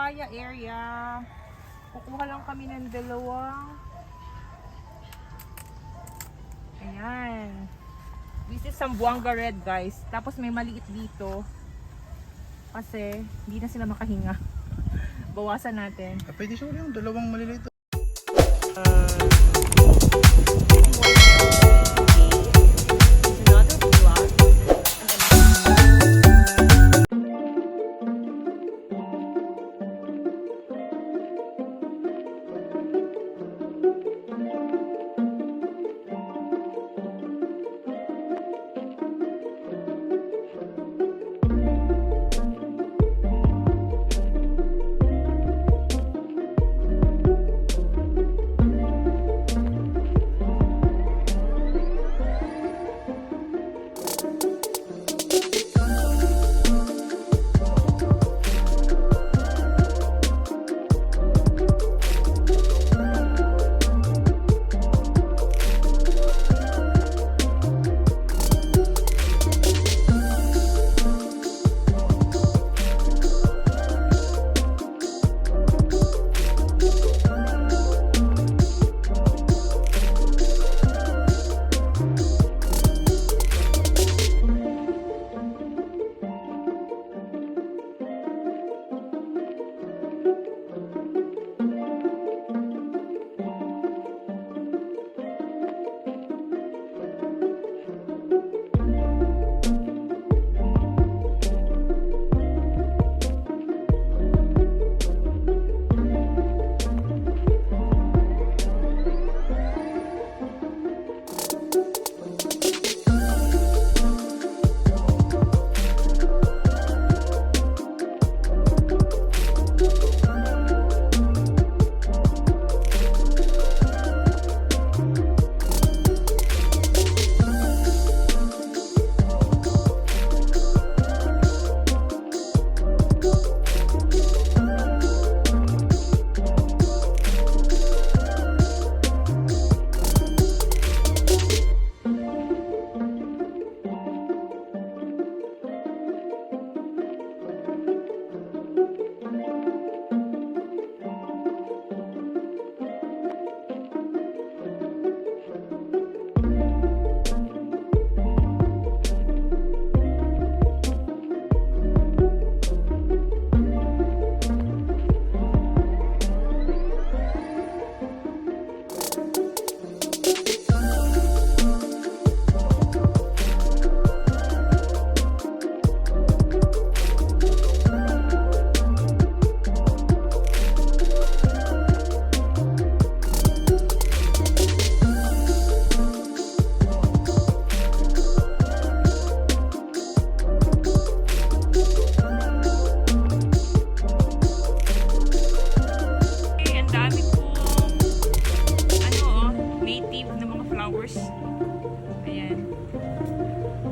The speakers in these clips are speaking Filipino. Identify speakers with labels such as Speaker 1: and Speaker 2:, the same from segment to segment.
Speaker 1: papaya area. Kukuha lang kami ng dalawang. Ayan. This is Zamboanga Red, guys. Tapos may maliit dito. Kasi hindi na sila makahinga. Bawasan natin.
Speaker 2: Pwede siya yung dalawang maliliit.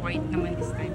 Speaker 1: White naman this time.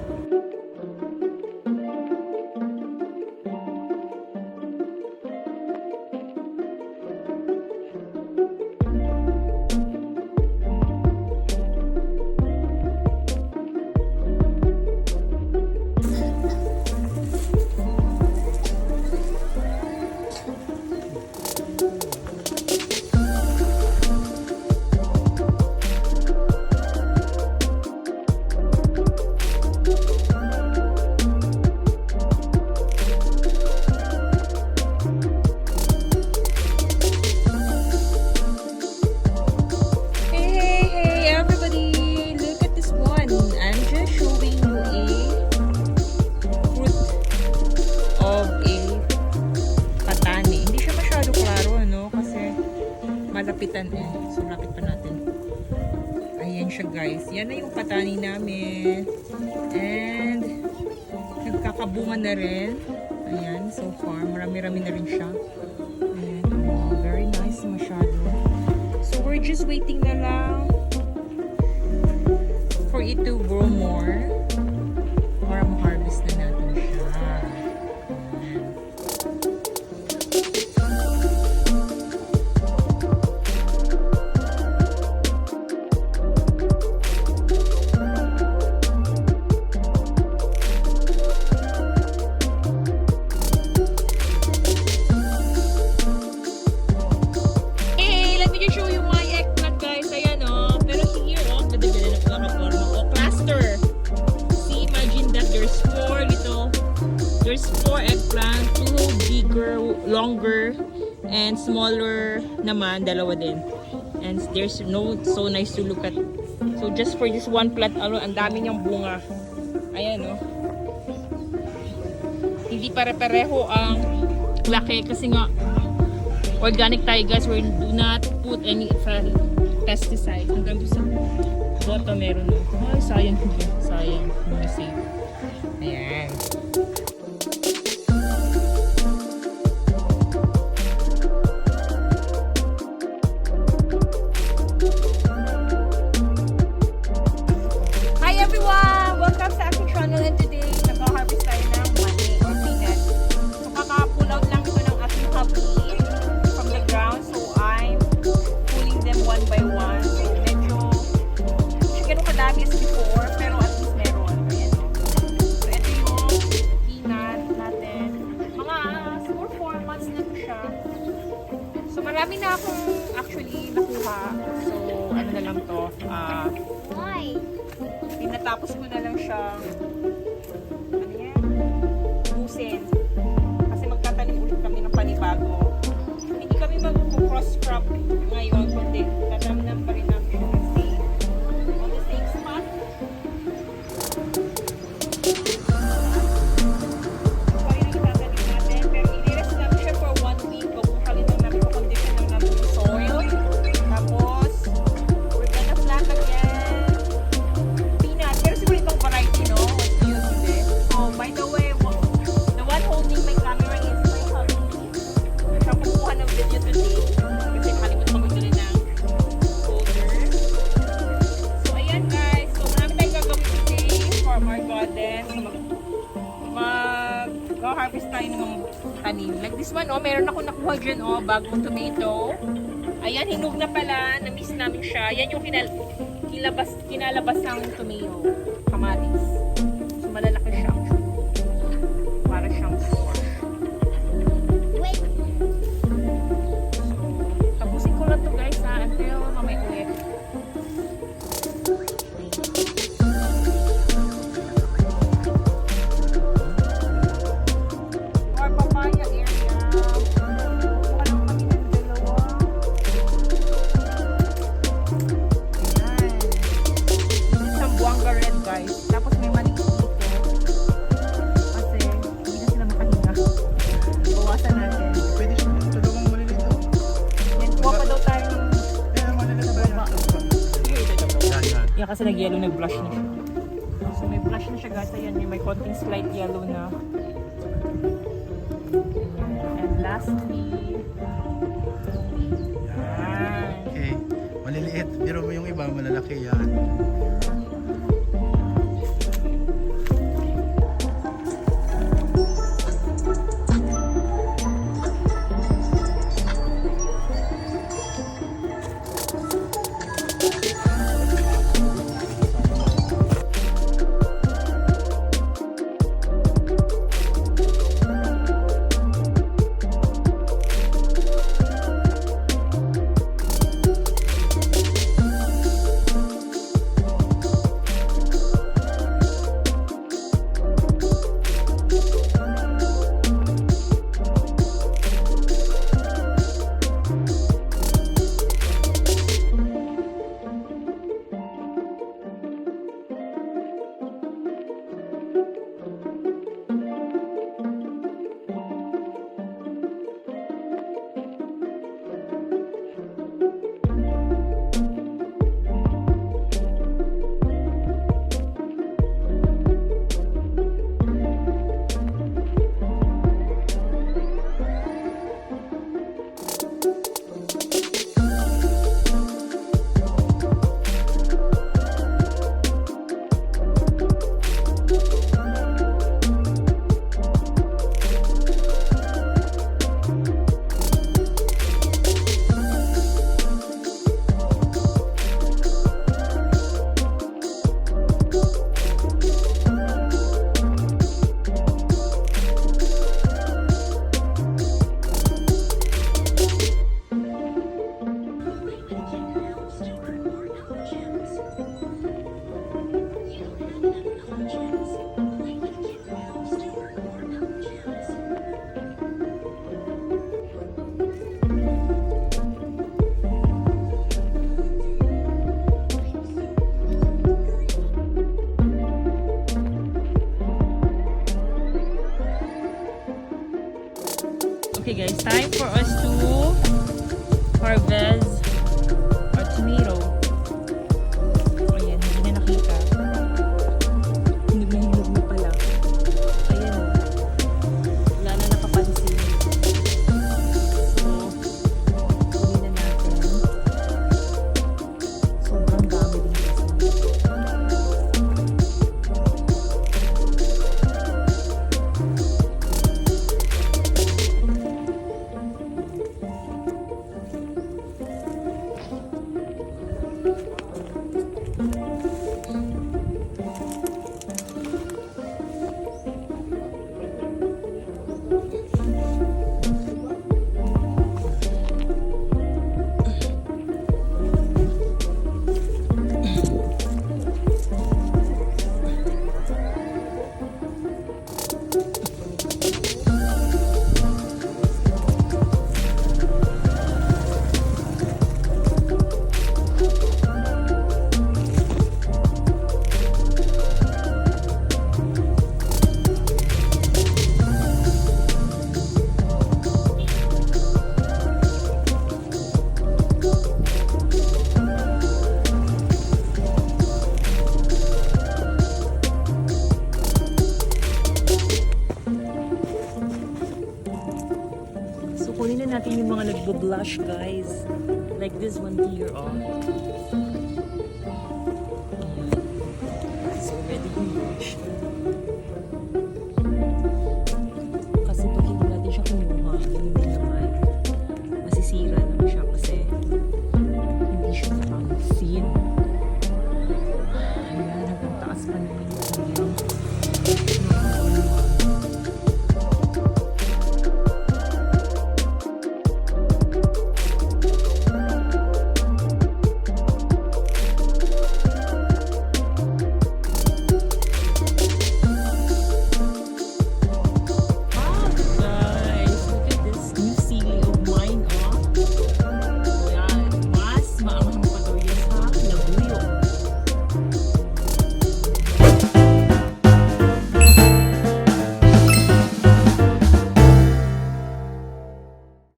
Speaker 1: Malapitan eh. So, lapit pa natin. Ayan siya, guys. Yan na yung patani namin. And, nagkakabunga na rin. Ayan, so far. Marami-rami na rin siya. Ayan. Oh, very nice masyado. So, we're just waiting na lang for it to grow more. Para ma-harvest na natin siya. longer and smaller naman, dalawa din. And there's no so nice to look at. So just for this one plant alone, ang dami niyang bunga. Ayan, no? Hindi pare-pareho ang laki kasi nga organic tayo, guys. We do not put any pesticides. Hanggang doon sa bottom meron, no? Ay, sayang. Sayang. Hindi safe. Ayan. Hi everyone! Welcome sa aking channel, and today nag-harvest tayo ng mani or peanut. So kaka-pull out lang ito ng aking hubby from the ground. So I'm pulling them one by one. So medyo hindi ganun kadami as before, pero at least meron. Ayan, no? So ito yung peanut natin. Mga siguro 4 months na ito siya. So marami na akong actually nakuha. So ano na lang to.
Speaker 2: Why?
Speaker 1: Tinatapos ko na lang siyang ano yan? Ubusin. Kasi magtatanim ulit kami ng panibago. Hindi kami mag-cross crop ngayon, kundi tatamnan pa rin namin siya kasi on the same spot. So ayun ang itatanim natin. Pero i-rest namin siya for 1 week. Pagkukalin lang namin, condition lang namin yung soil. Tapos we're gonna plant again peanut. Pero siguro itong variety, no? Oh, by the way, the one holding my camera is my hubby. Siya kumukuha ng video today. Kasi nakalimutan ko tuloy ng folder. So, ayan guys. So, marami tayong gagawin today for our garden. So, mag-harvest tayo ng mga tanim. Like this one, oh, meron ako nakuha dyan, oh, bagong tomato. Ayan, hinog na pala. Na-miss namin siya. Yan yung kinalabas ng tomato. Kamatis. So, malalaki siya. Para siyang squash.
Speaker 2: Wait.
Speaker 1: Tapusin ko lang to guys, ha, until mamay ulit. Or papaya area. Kuha lang kami ng dalawa. Ayan. Isang buwangga red guys. Tapos may maliit dito. Kasi hindi na sila makahinga. Bawasan natin.
Speaker 3: Pwede siya dalawang maliliit oh.
Speaker 1: Yan, kuha pa daw tayo ng...
Speaker 3: Maliliit ba yan? Yan.
Speaker 1: Yan kasi nag-yellow, nag-blush na siya. So may blush na siya guys. Ayan, may konting slight yellow na. And lastly... Yan.
Speaker 3: Okay. Maliliit. Pero yung iba malalaki yan.
Speaker 1: Okay guys, time for us to harvest our tomato. Ayan, hindi na nakita. Hinog na pala. Ayan o. Wala na nakapansin. So, kunin na natin. Sobrang dami din kasi. So, kunin na natin yung mga nagbo-blush, guys. Like this one here, oh. So, ready yung blush.